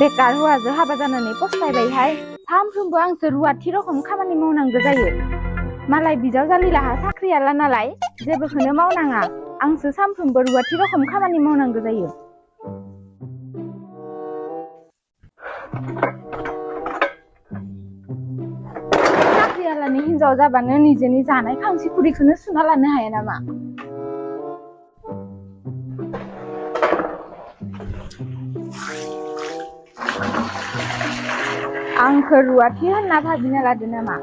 बेकार हौवाजों हाबा जानानै पस्तायबायहाय सानफ्रोमबो आंसो रुवाथि रखम खामानि मावनांगौ जायो। मालाय बिजावजालिलाहा साख्रियाला नालाय जेबोखौनो मावनाङा, आंसो सानफ्रोमबो रुवाथि रखम खामानि मावनांगौ जायो। साख्रियालानि हिनजाव जाबानो निजेनि जानाय खांसि खुरैखौनो सुना लानो हाया नामा? आंखौ रुवाथि होनना भाबिना लादो नामा?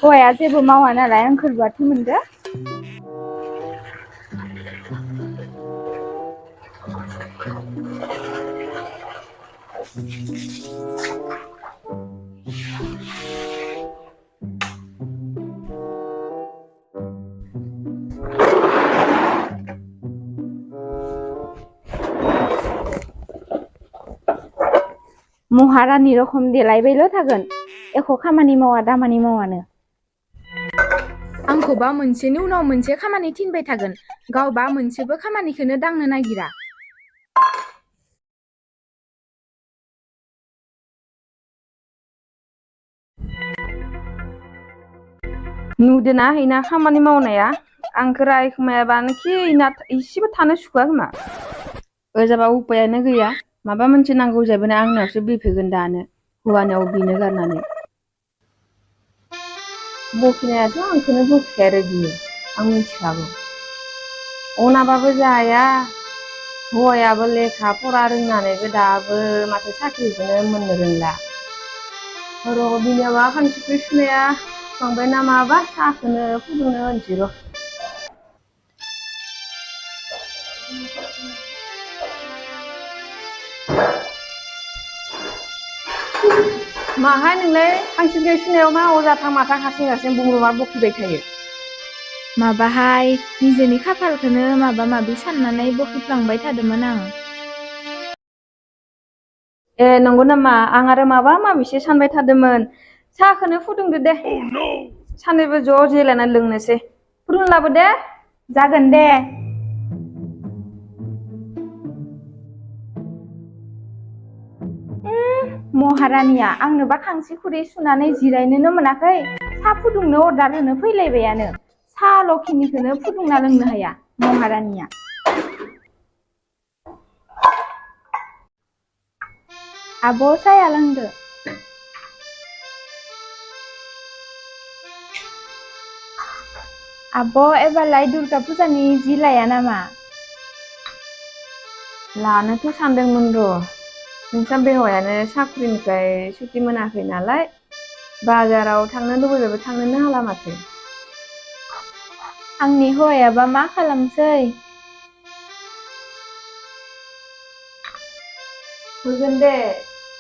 हौवाया जेबो मावा नालाय आंखौ रुवाथि मोनदो? महारानि रखम देलायबायल' थागोन, एख' खामानि मावा दामानि मावानो। आंखौबा मोनसेनि उनाव मोनसे खामानि थिनबाय थागोन, गावबा मोनसेबो खामानिखौनो दांनो नागिरा। नुदोना हैना खामानि मावनाया आंखौ रायखोमायाबानोखि इना इसेबो थानो सुखुवा खोमा। ओजाबा उपायानो गैया, माबा मोनसे नांगौ जाबानो आंनावसो बिफैगोन दानो, हौवानियाव बिनो गारनानै। बखिनायाथ' आंखौनो बखिखायो आरो बियो, आं मिथिखागौ। अनाबाबो जाया, हौवायाबो लेखा फरा रोंनानैबो दाबो माथो साख्रिखौनो मोननो रोंला। र' बिनियाबा खानसिखौ सुनाया सुखांबाय नामाबा साहाखौनो फुदुंनो होनसै र'। माहाय नोंलाय खांसिखौ सुनायाव मा अजाथां माथां हारसिं हारसिं बुंब्रुमा बखिबाय थायो? माबाहाय निजेनि खाफालखौनो माबा माबि साननानै बखिफ्लांबाय थादोंमोन आं। ए नंगौ नामा? आं आरो माबा माबिसो सानबाय थादोंमोन। साहाखौनो फुदुंदो दे। सानैबो ज' जिरायना लोंनोसै। फुदुंना लाबो दे। जागोन दे। महारानिया आंनोबा खांसि खुरै सुनानै जिरायनोनो मोनाखै, साहा फुदुंनो अर्डार होनो फैलायबायानो। साहाल'खिनिखौनो फुदुंना लोंनो हाया महारानिया। आब' साया लोंदो। आब' एबारलाय दुर्गा फुजानि जि लाया नामा? लानोथ' सानदोंमोन र'। नोंसा बेवायानो साख्रिनिफ्राय सुटि मोनाखै नालाय, बाजाराव थांनो लुबैबाबो थांनोनो हाला माथो। आंनि हौवायाबा मा खालामसै? होगोन दे,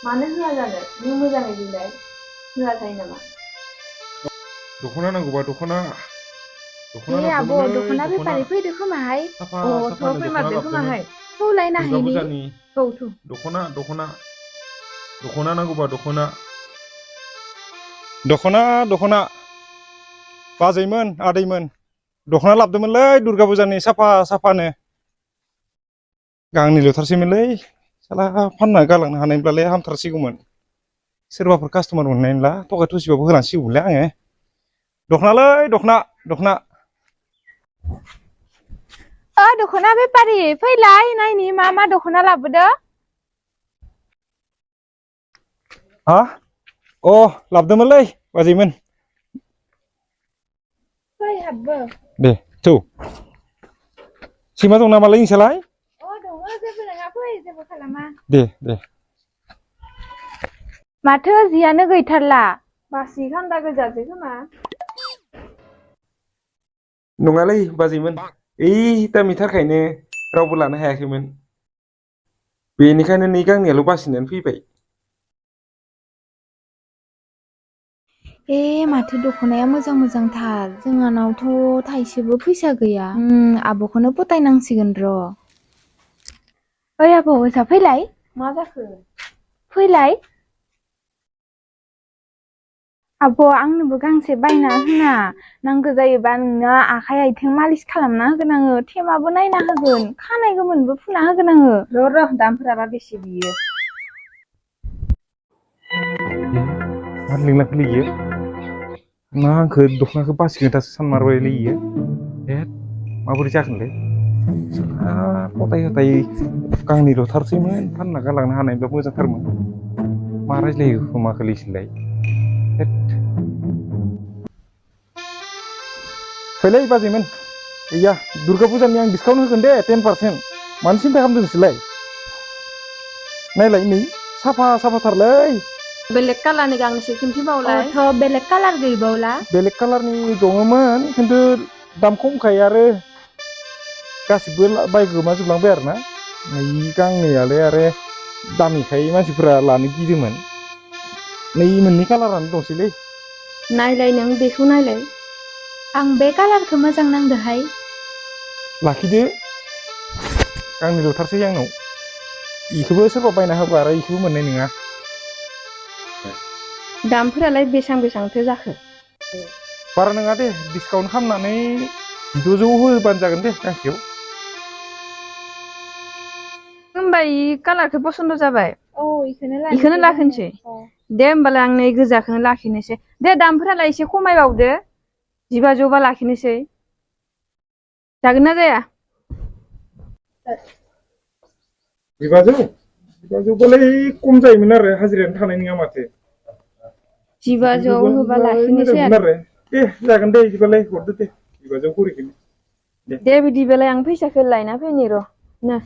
मानो होआ जानो? नों मोजाङै बिलाय, होआ जायो नामा? दख'ना नांगौबा दख'ना हे आब' लाबोदोंमोनलै दख'ना दख'ना बेफारि फैदो खोमाहाय। साफा थ' साफानो दख'ना फैमारदो लाबोदोंमोन खोमाहाय। थौ दुर्गा नायनाहैनि। फुजानि दख'ना नांगौबा दख'ना बाजैमोन आदैमोन दख'ना लाबोदोंमोनलै दुर्गा फुजानि साफानो गांनैल'थारसैमोनलै साला फानना गालांनो हानायब्लालाय हामथारसिगौमोन। सोरबाफोर कास्टमार मोननाय नंला, थगाय थसिबाबो होलांसिगौमोनलै आङो। दख'नालै दख'ना दख'ना बेफारि फैलाय नायनि मा मा दख'ना लाबोदो। हा अ लाबोदोंमोनलै बाजैमोन। फै हाबबो। दे थौ सैमा दं नामालै नोंसालाय? दङ जेबो नङा फै जेबो खालामा। दे माथो जियानो गैथारला, बासि खान्दा गोजासो खोमा। नङालै बाजैमोन, ओइ दामनि थाखायनो रावबो लानो हायाखैमोन, बेनिखायनो नै गांनैयाल' बासिनानै फैबाय। माथो दख'नाया मोजां मोजांथार, जोंहानावथ' थाइसेबो फैसा गैया। आब'खौनो पतायनांसिगोन र'। ओइ आब' ओजा फैलाय। मा जाखो? फैलाय। आब' आंनोबो गांसे बायना होना, नांगौ जायोबा नोंनो आखाइ आथिं मालिस खालामना होगोन आङो, थेमाबो नायना होगोन, खानाय गोमोनबो फुना होगोन आङो। र' दामफोराबा बेसे बियो? लिंलांखोलै इयो मा आंखो दख'नाखौ बासिगोन दासो सानमारबायलै इयो माबोरै जागोनलै गदाय गदाय गांनैल'थारसैमोन फानना गालांनो हानायब्ला मोजांथारमोन मा रायज्लायो खोमाखोलै इसोरलाय फैलै बाजैमोन गैया दुर्गा फुजानि आं डिसकाउन्ट होगोन दे 10%। मानो सिन्था खालामदों नोंसोरलाय नायलाय नै साफा साफाथारलै बेलेग कालारनि गांनैसो खिन्थिबावलाय थ' बेलेग कालार गैबावला बेलेग कालारनि दङमोन खिन्थु दाम खमखाय आरो गासिबो बायगोमाजोबलांबाय आरोना नै गांनैयालाय आरो दामिखाय मानसिफोरा लानो गिदोंमोन नै मोननै कालारानो दंसैलै नायलाय नों बेखौ नायलाय आं बे कालारखौ मोजां नांदोहाय लाखिदो गांनैल'थारसै आंनाव इखौबो सोरबा बायना होबा आरो इखौबो मोननाय नङा दामफोरालाय बेसांथो जाखो बारा नङा दे डिसकाउन्ट खालामनानै 600 होबानो जागोन दे गांसेयाव होमबा इ कालारखौ पसन्द जाबाय इखौनो लाखिनोसै दे होमबालाय आं नै गोजाखौनो लाखिनोसै दे दामफोरालाय एसे खमायबावदो 1500 बा लाखिनोसै जागोन ना जाया 1500 बालाय खम जायोमोन आरो हाजिरायानो थानाय नङा माथो 1500 होबा लाखिनोसै आरो दे जागोन दे बिदिबालाय हरदो दे 1500 करिखौनो दे बिदिबालाय आं फैसाखौ लायना फैनि र' नो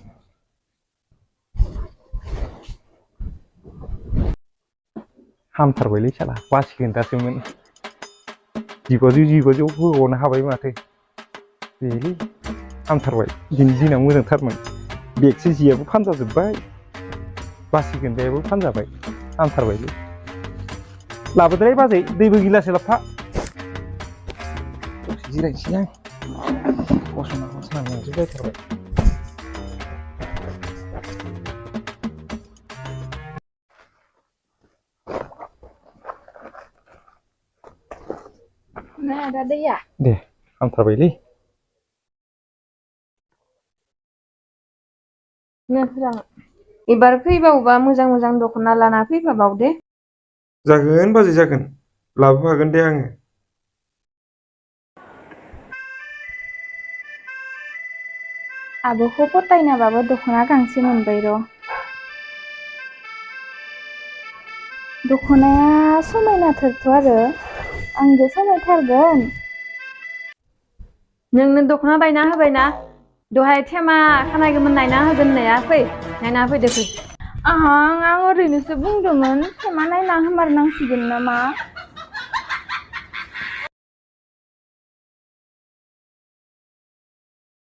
हामथारबायलै साला बासिगोन दासोमोन 1500 होबावनो हाबाय माथो बेलै हामथारबाय दिनै दिना मोजांथारमोन बेगसो जियाबो फानजाजोब्बाय बासिगोन बेबो फानजाबाय हामथारबायलै लाबोदोलै बाजै दैबो गिलासो लाबफा दसे जिरायनोसै आं गसंना बायथारबाय दा दैया दे हामथारबायलै एबार फैबावबा मोजां दख'ना लाना फैफाबाव दे जागोन बाजै जागोन लाबोफागोन दे आङो आब'खौ फथायनाबाबो दख'ना गांसे मोनबाय र' दख'नाया समायनाथारथ' आरो आंबो समायथारगोन नोंनो दख'ना बायना होबायना दहाय थेमा खानाय गोमोन नायना होगोन होननाया फै नायना होफैदो फै आं ओरैनोसो बुंदोंमोन थेमा नायना होमारनांसिगोन नामा